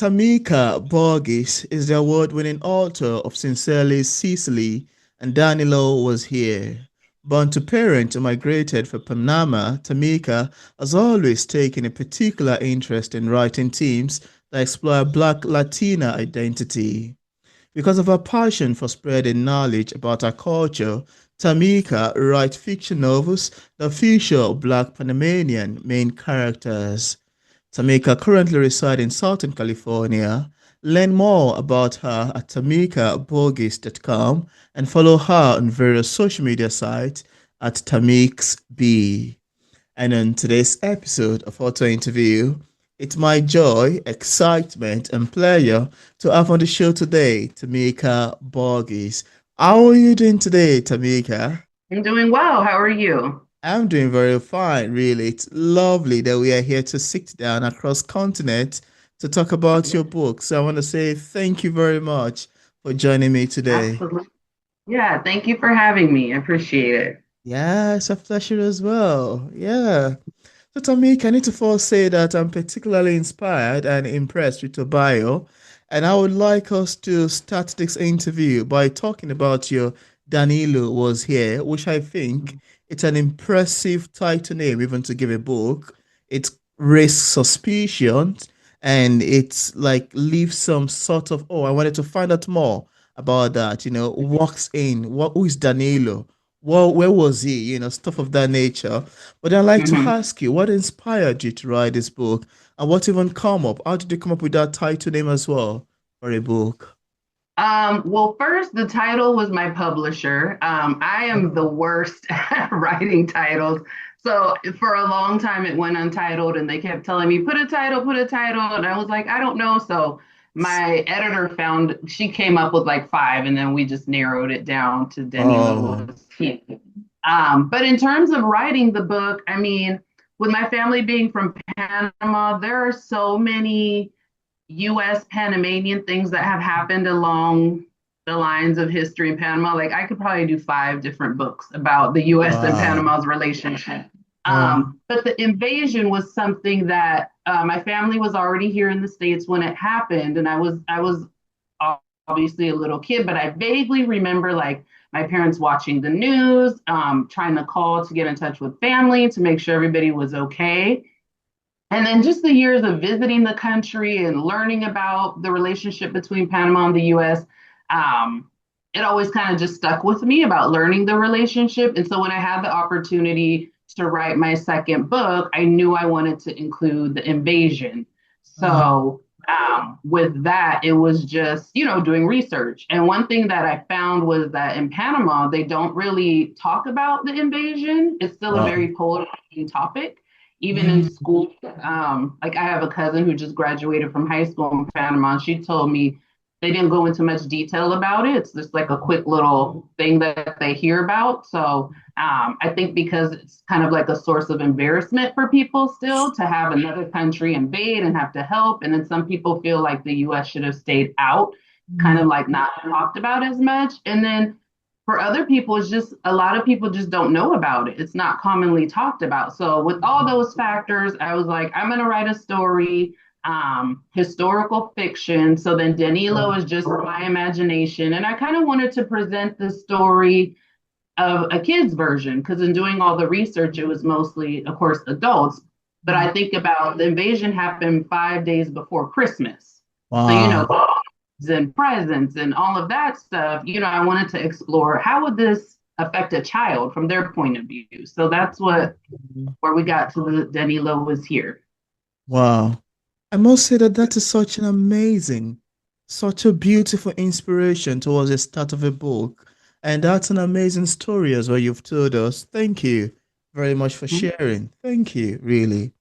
Tamika Burgess is the award-winning author of Sincerely Sicily, and Danilo was here. Born to parents who migrated from Panama, Tamika has always taken a particular interest in writing themes that explore Black Latina identity. Because of her passion for spreading knowledge about her culture, Tamika writes fiction novels that feature Black Panamanian main characters. Tamika currently resides in Southern California. Learn more about her at tamikaborgis.com and follow her on various social media sites at tamixb. And on today's episode of Auto Interview, it's my joy, excitement, and pleasure to have on the show today Tamika Borgis. How are you doing today, Tamika? I'm doing well. How are you? I'm doing very fine, really. It's lovely that we are here to sit down across continent to talk about your book. So I want to say thank you very much for joining me today. Absolutely. Yeah, thank you for having me. I appreciate it. Yeah, it's a pleasure as well. Yeah. So Tamika, I need to first say that I'm particularly inspired and impressed with your bio, and I would like us to start this interview by talking about your Danilo was here, which I think it's an impressive title name even to give a book. It risks suspicion and it's like leaves some sort of I wanted to find out more about that, walks in, who is Danilo? Well, where was he? Stuff of that nature. But I'd like to Mhm. ask you, what inspired you to write this book? And what even come up? How did you come up with that title name as well for a book? Well, first, the title was my publisher. I am the worst at writing titles. So for a long time, it went untitled, and they kept telling me, put a title. And I was like, I don't know. So my editor found, she came up with like five, and then we just narrowed it down to Oh, Danilo was King. But in terms of writing the book, I mean, with my family being from Panama, there are so many US Panamanian things that have happened along the lines of history in Panama. Like I could probably do five different books about the US and wow. Panama's relationship. Wow. But the invasion was something that my family was already here in the States when it happened, and I was obviously a little kid, but I vaguely remember like my parents watching the news, trying to call to get in touch with family to make sure everybody was okay. And then just the years of visiting the country and learning about the relationship between Panama and the US, um, it always kind of just stuck with me about learning the relationship. And so when I had the opportunity to write my second book, I knew I wanted to include the invasion. Uh, So with that, it was just, doing research. And one thing that I found was that in Panama, they don't really talk about the invasion. It's still a wow. very polarizing topic even in Mm, school. Like I have a cousin who just graduated from high school in Panama. And she told me they didn't go into much detail about it. It's just like a quick little thing that they hear about. So I think because it's kind of like a source of embarrassment for people still to have another country invade and have to help. And then some people feel like the US should have stayed out, kind mm, of like not talked about as much. And then for other people, it's just a lot of people just don't know about it. It's not commonly talked about. So with all those factors, I was like, I'm gonna write a story, historical fiction. So then Danilo is just my imagination. And I kind of wanted to present the story of a kid's version because in doing all the research, it was mostly, of course, adults. But mm. I think about the invasion happened 5 days before Christmas. So, Wow. and presents and all of that stuff, I wanted to explore how would this affect a child from their point of view. So that's where we got to the Danilo was here. Wow. I must say that that is such an amazing, such a beautiful inspiration towards the start of a book. And that's an amazing story as well you've told us. Thank you very much for sharing. Thank you, really.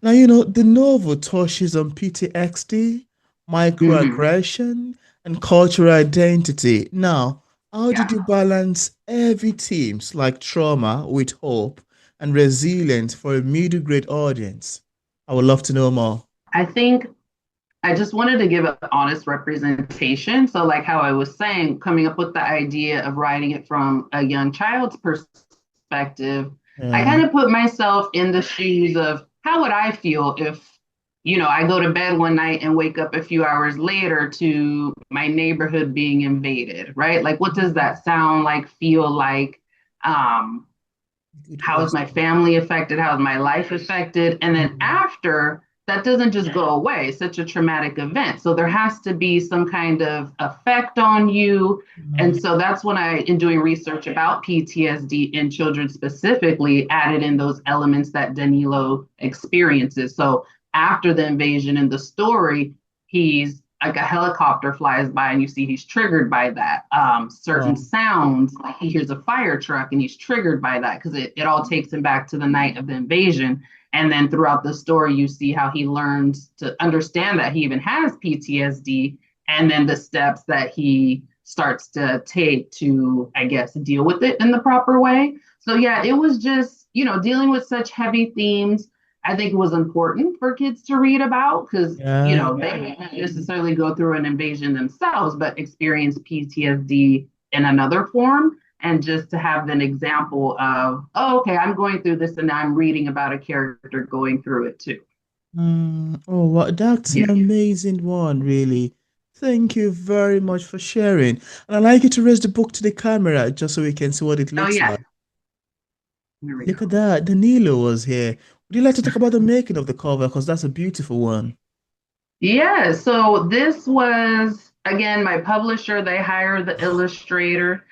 Now, the novel touches on PTSD, Mm-hmm. microaggression, and cultural identity. Now, how did Yeah. you balance heavy themes like trauma with hope and resilience for a middle grade audience? I would love to know more. I think I just wanted to give an honest representation. So, like how I was saying, coming up with the idea of writing it from a young child's perspective, I Yeah. kind of put myself in the shoes of how would I feel if, I go to bed one night and wake up a few hours later to my neighborhood being invaded, right? Like, what does that sound like, feel like? Um, Good how is my question. family affected? How is my life affected? And then Mm, after, that doesn't just go away, such a traumatic event. So there has to be some kind of effect on you. And mm, so that's when I, in doing research about PTSD in children specifically, added in those elements that Danilo experiences. So after the invasion in the story, he's like a helicopter flies by and you see he's triggered by that. Certain wow. sounds, like he hears a fire truck and he's triggered by that because it all takes him back to the night of the invasion. And then throughout the story, you see how he learns to understand that he even has PTSD, and then the steps that he starts to take to, I guess, deal with it in the proper way. So, yeah, it was just, dealing with such heavy themes. I think it was important for kids to read about because, Yeah. they don't necessarily go through an invasion themselves, but experience PTSD in another form. And just to have an example of, oh, okay, I'm going through this and I'm reading about a character going through it too. Oh, wow, that's Yeah. an amazing one, really. Thank you very much for sharing. And I'd like you to raise the book to the camera just so we can see what it Oh, looks yeah. like. Here we Look at go. that. Danilo was here. Would you like to talk about the making of the cover? Because that's a beautiful one. Yeah, so this was again my publisher. They hired the illustrator.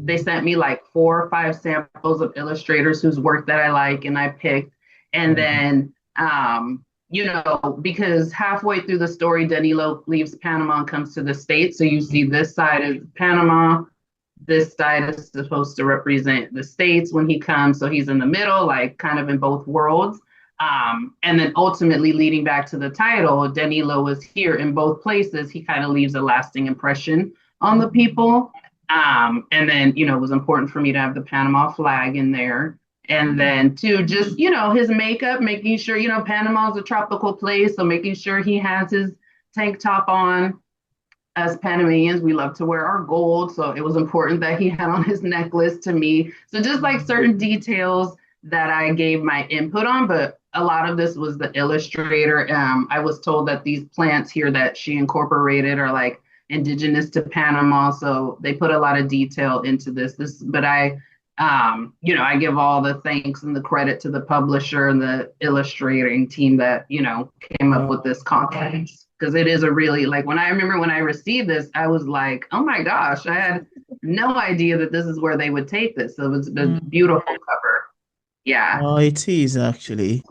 They sent me like 4 or 5 samples of illustrators whose work that I like, and I picked. And Wow. then, because halfway through the story, Danilo leaves Panama and comes to the States. So you see this side of Panama, this side is supposed to represent the States when he comes. So he's in the middle, like kind of in both worlds. And then ultimately leading back to the title, Danilo was here in both places. He kind of leaves a lasting impression on the people. And then, it was important for me to have the Panama flag in there. And then to just, his makeup, making sure, Panama is a tropical place. So making sure he has his tank top on. As Panamanians, we love to wear our gold. So it was important that he had on his necklace to me. So just like certain details that I gave my input on, but a lot of this was the illustrator. I was told that these plants here that she incorporated are like indigenous to Panama. So they put a lot of detail into but I give all the thanks and the credit to the publisher and the illustrating team that, came up with Wow. this content because it is a really like when I remember when I received this, I was like, oh my gosh, I had no idea that this is where they would take this. So it was a Mm. beautiful cover. Yeah. Oh, it is actually.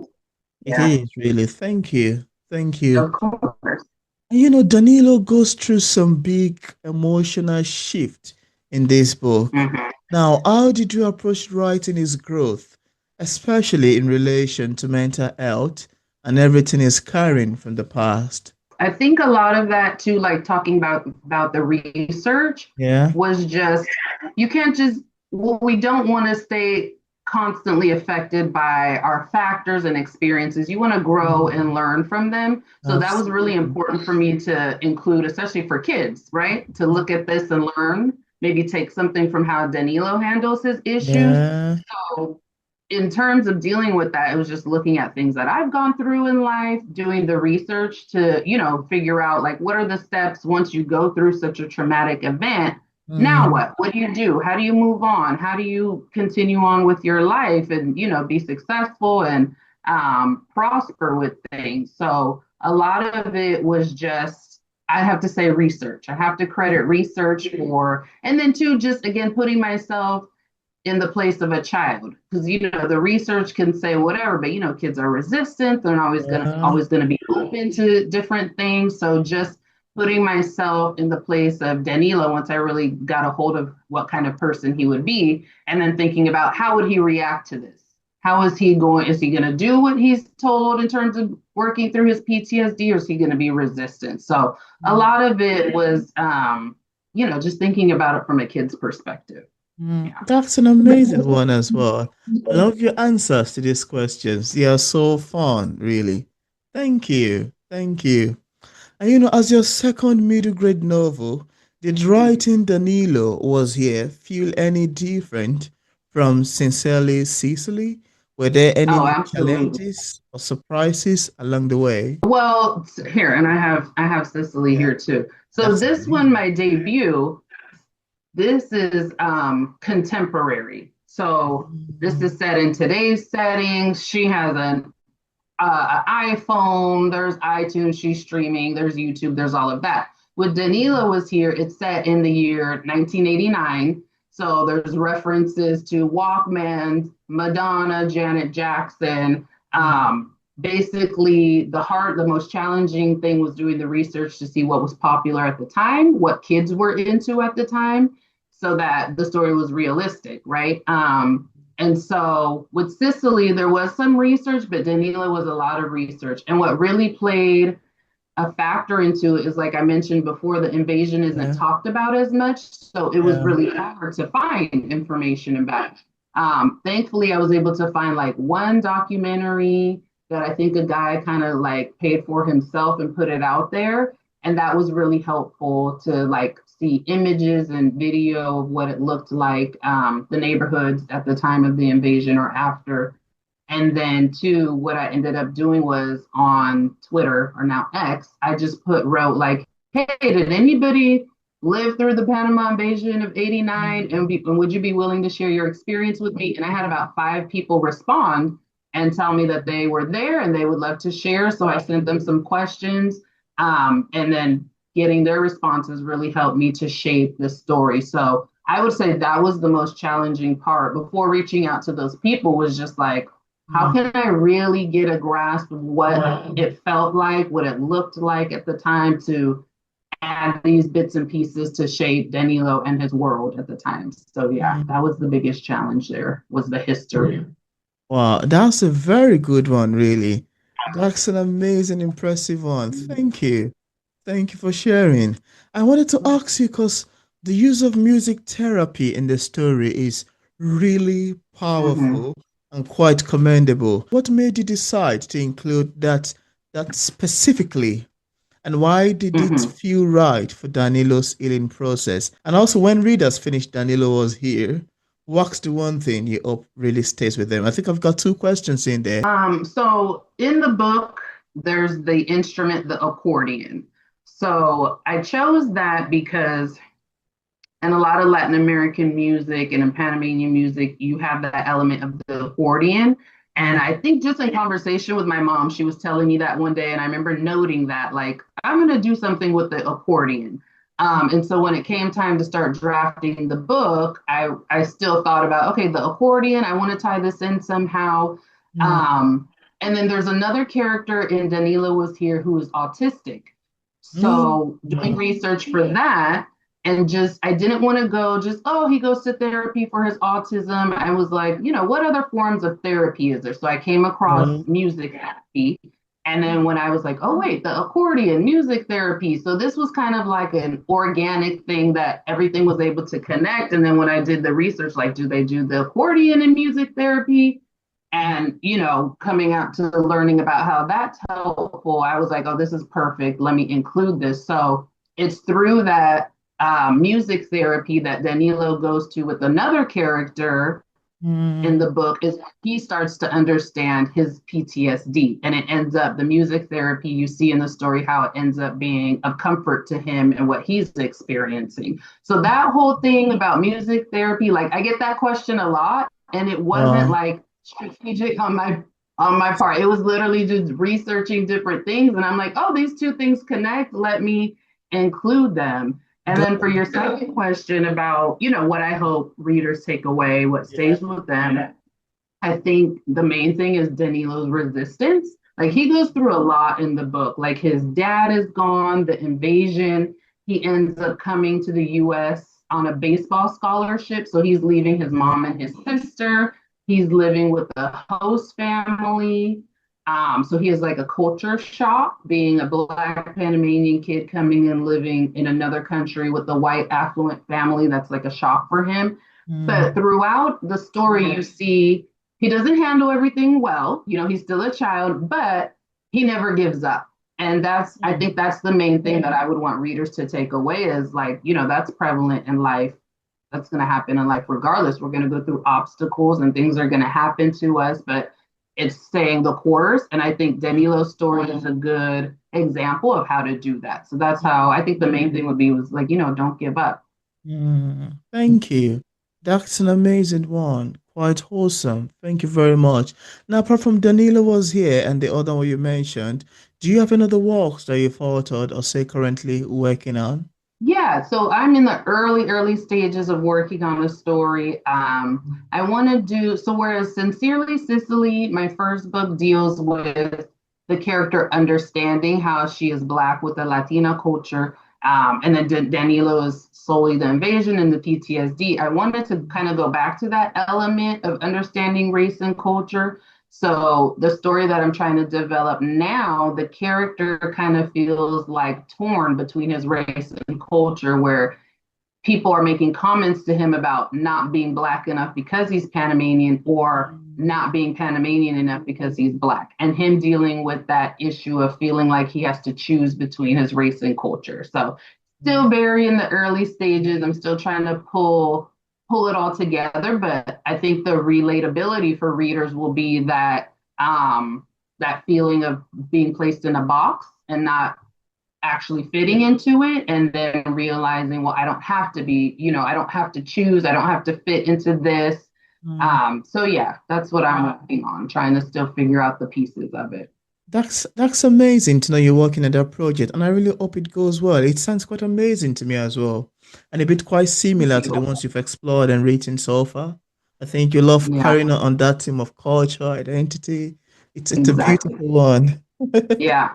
It Yeah. is really. Thank you. Thank you. Of course. And Danilo goes through some big emotional shift in this book. Mhm. Now, how did you approach writing his growth, especially in relation to mental health and everything he's carrying from the past? I think a lot of that too, like talking about the research, Yeah. was just you can't just well, we don't want to stay constantly affected by our factors and experiences. You want to grow and Mm, learn from them. So that was really absolutely. important for me to include, especially for kids, right? To look at this and learn, maybe take something from how Danilo handles his issues. Yeah. So in terms of dealing with that, it was just looking at things that I've gone through in life, doing the research to, figure out like what are the steps once you go through such a traumatic event. Now Mm, what? What do you do? How do you move on? How do you continue on with your life and, be successful and prosper with things? So a lot of it was just, I have to say research. I have to credit research for, and then too, just again, putting myself in the place of a child because the research can say whatever, but kids are resistant. They're not yeah. always gonna be open to different things. So just putting myself in the place of Danilo once I really got a hold of what kind of person he would be, and then thinking about how would he react to this. How is he going? Is he going to do what he's told in terms of working through his PTSD, or is he going to be resistant? So a lot of it was, just thinking about it from a kid's perspective. Yeah. That's an amazing one as well. I love your answers to these questions. They are so fun, really. Thank you. Thank you. And as your second middle grade novel, did writing Danilo was here feel any different from Sincerely Cecily? Were there any Oh, new absolutely. challenges? or surprises along the way? Well, here, and I have Sicily Yeah, here too. So that's this one, amazing. my debut, this is contemporary. So this Mm, is set in today's settings. She has an iPhone, there's iTunes, she's streaming, there's YouTube, there's all of that. With Danilo was here, it's set in the year 1989. So there's references to Walkman, Madonna, Janet Jackson. mm, Basically, the most challenging thing was doing the research to see what was popular at the time, what kids were into at the time, so that the story was realistic, right? And so with Sicily, there was some research, but Danilo was a lot of research. And what really played a factor into it is, like I mentioned before, the invasion isn't yeah, talked about as much. So it was yeah. really hard to find information about it. Thankfully, I was able to find like one documentary that I think a guy kind of like paid for himself and put it out there. And that was really helpful to like see images and video of what it looked like, the neighborhoods at the time of the invasion or after. And then two, what I ended up doing was on Twitter, or now X, I just wrote like, hey, did anybody live through the Panama invasion of '89? And would you be willing to share your experience with me? And I had about five people respond and tell me that they were there and they would love to share. So I sent them some questions. And then getting their responses really helped me to shape the story. So I would say that was the most challenging part before reaching out to those people, was just like, how Mm. can I really get a grasp of what it felt like, what it looked like at the time, to add these bits and pieces to shape Danilo and his world at the time. So yeah, Mm. that was the biggest challenge there, was the history. Wow, that's a very good one, really. That's an amazing, impressive one. Thank you. Thank you for sharing. I wanted to ask you because the use of music therapy in the story is really Mm-hmm. powerful and quite commendable. What made you decide to include that specifically? And why did it Mm-hmm. feel right for Danilo's healing process? And also, when readers finish Danilo Was Here, what's the one thing you hope really stays with them? I think I've got two questions in there. So in the book, there's the instrument, the accordion. So I chose that because in a lot of Latin American music and in Panamanian music, you have that element of the accordion. And Mm, I think just in conversation with my mom, she was telling me that one day, and I remember noting that, like, I'm going to do something with the accordion. And so when it came time to start drafting the book, I still thought about, okay, the accordion, I want to tie this in somehow. mm, Um, and then there's another character in Danilo Was Here who is autistic. mm, So doing research for that, and just I didn't want to go just, oh, he goes to therapy for his autism. I was like, what other forms of therapy is there? So I came across mm, music therapy. And then when I was like, oh wait, the accordion, music therapy. So this was kind of like an organic thing that everything was able to connect. And then when I did the research, like, do they do the accordion in music therapy? And coming out to learning about how that's helpful, I was like, oh, this is perfect, let me include this. So it's through that music therapy that Danilo goes to with another character in mm, the book, is he starts to understand his PTSD. And it ends up, the music therapy, you see in the story how it ends up being a comfort to him and what he's experiencing. So that whole thing about music therapy, like I get that question a lot, and it wasn't wow. like strategic on my part. It was literally just researching different things, and I'm like, oh, these two things connect, let me include them. And then for your second question about, what I hope readers take away, what Yeah. stays with them, I think the main thing is Danilo's resistance. Like he goes through a lot in the book. Like his dad is gone, the invasion. He ends up coming to the US on a baseball scholarship. So he's leaving his Yeah. mom and his sister. He's living with the host family. So he has like a culture shock, being a Black Panamanian kid coming and living in another country with a white affluent family. That's like a shock for him. But Mm, throughout the story, you see he doesn't handle everything well. He's still a child, but he never gives up. And I mm, think that's the main thing that I would want readers to take away, is like, that's prevalent in life. That's going to happen in life regardless. We're going to go through obstacles and things are going to happen to us. But it's saying the course. And I think Danilo's story is a good example of how to do that. So that's how I think the main thing would be was like, don't give up. Thank you. That's an amazing one. Quite wholesome. Thank you very much. Now, apart from Danilo was here and the other one you mentioned, do you have any other works that you've authored or say currently working on? Yeah, so I'm in the early stages of working on a story. I want to do so. Whereas Sincerely Sicily, my first book deals with the character understanding how she is Black with the Latina culture, and then Danilo is solely the invasion and the PTSD. I wanted to kind of go back to that element of understanding race and culture. So the story that I'm trying to develop now, the character kind of feels like torn between his race and culture, where people are making comments to him about not being Black enough because he's Panamanian or not being Panamanian enough because he's Black, and him dealing with that issue of feeling like he has to choose between his race and culture. So still very in the early stages. I'm still trying to pull it all together, but I think the relatability for readers will be that feeling of being placed in a box and not actually fitting into it, and then realizing, well, I don't have to be, I don't have to choose, I don't have to fit into this. Mm. So yeah, that's what I'm working on, trying to still figure out the pieces of it. That's amazing to know you're working on that project, and I really hope it goes well. It sounds quite amazing to me as well, and a bit quite similar to the ones you've explored and written so far. I think you love Yeah, carrying on that theme of culture, identity. It's a exactly. beautiful one. Yeah,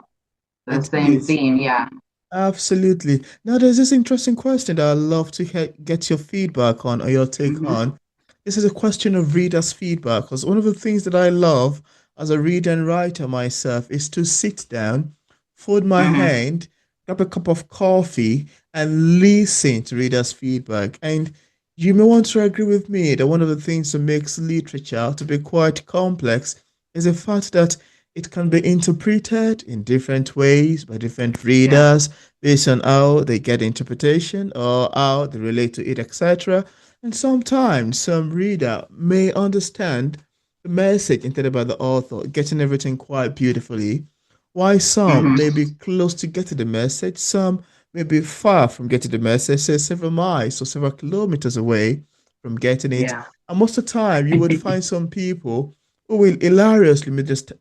the It same is. theme. Yeah. Absolutely. Now, there's this interesting question that I'd love to get your feedback on or your take Hmm. on. This is a question of readers' feedback because one of the things that I love as a reader and writer myself is to sit down, fold my Hmm. hand, grab a cup of coffee, and listen to readers' feedback. And you may want to agree with me that one of the things that makes literature to be quite complex is the fact that it can be interpreted in different ways by different Yeah. readers based on how they get interpretation or how they relate to it, etc. And sometimes some reader may understand the message intended by the author, getting everything quite beautifully, while some Hmm. may be close to getting the message, some may be far from getting the message, say several miles or several kilometers away from getting it. Yeah. And most of the time, you would find some people who will hilariously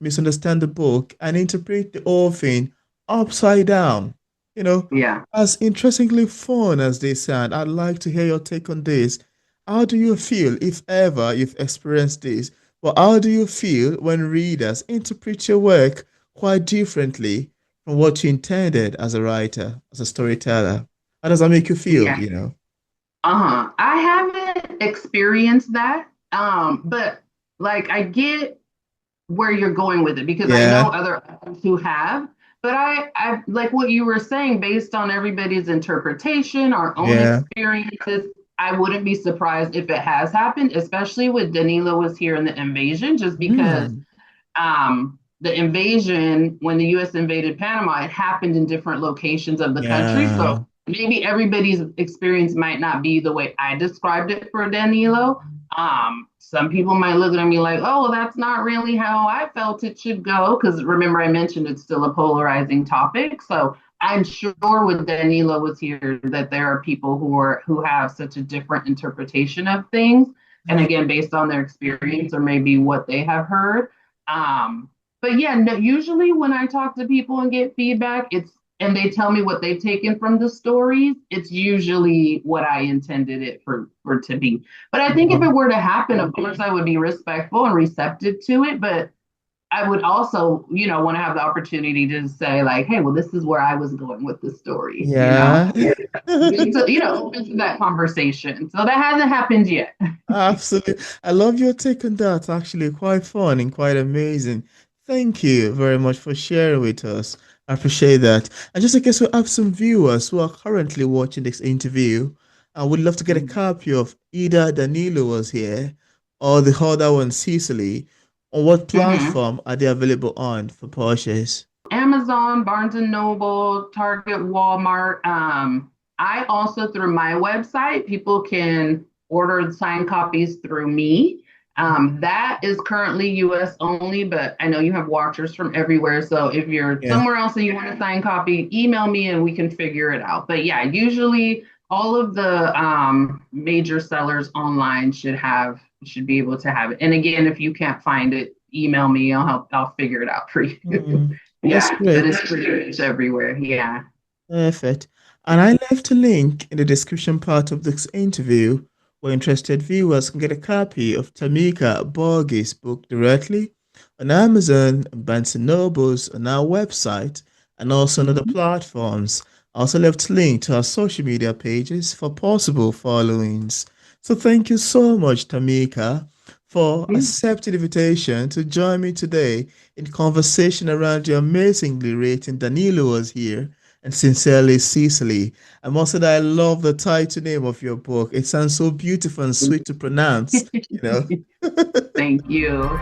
misunderstand the book and interpret the whole thing upside down. You know, Yeah. as interestingly fun as they sound, I'd like to hear your take on this. How do you feel, if ever you've experienced this, but how do you feel when readers interpret your work quite differently from what you intended as a writer, as a storyteller? How does that make you feel, Yeah. you know? I haven't experienced that. But like I get where you're going with it because I know Yeah, other authors who have. But I like what you were saying, based on everybody's interpretation, our own yeah. experiences. I wouldn't be surprised if it has happened, especially with Danilo was here in the invasion, just because Mm, the invasion, when the U.S. invaded Panama, it happened in different locations of the country. So yeah. maybe everybody's experience might not be the way I described it for Danilo. Some people might look at me like, oh, well, that's not really how I felt it should go. Because remember, I mentioned it's still a polarizing topic. So I'm sure when Danilo was here that there are people who have such a different interpretation of things. And again, based on their experience or maybe what they have heard. Um, but yeah, no, usually when I talk to people and get feedback, and they tell me what they've taken from the stories, it's usually what I intended it for to be. But I think if it Wow. were to happen, of course I would be respectful and receptive to it. But I would also, want to have the opportunity to say like, hey, well, this is where I was going with the story. Yeah. Open to that conversation. So that hasn't happened yet. Absolutely. I love your take on that. Actually, quite fun and quite amazing. Thank you very much for sharing with us. I appreciate that. And just in case we have some viewers who are currently watching this interview, I would love to get a copy of either Danilo was here or the other one, Cecily. On what Mhm. platform are they available on for purchase? Amazon, Barnes and Noble, Target, Walmart. I also through my website, people can order signed copies through me. That is currently US only, but I know you have watchers from everywhere. So if you're Yeah. somewhere else and you want a signed copy, email me and we can figure it out. But yeah, usually all of the major sellers online should be able to have it. And again, if you can't find it, email me. I'll figure it out for you. Mm, that's Yeah, but great. it's pretty much everywhere. Yeah. Perfect. And I left a link in the description part of this interview where interested viewers can get a copy of Tamika Burgess' book directly on Amazon and Barnes& and Nobles on our website and also on other Mhm. platforms. I also left a link to our social media pages for possible followings. So thank you so much, Tamika, for accepting the invitation to join me today in conversation around your amazingly rating Danilo was here and sincerely Cecily. I must say that I love the title name of your book. It sounds so beautiful and sweet to pronounce, you know. Thank you.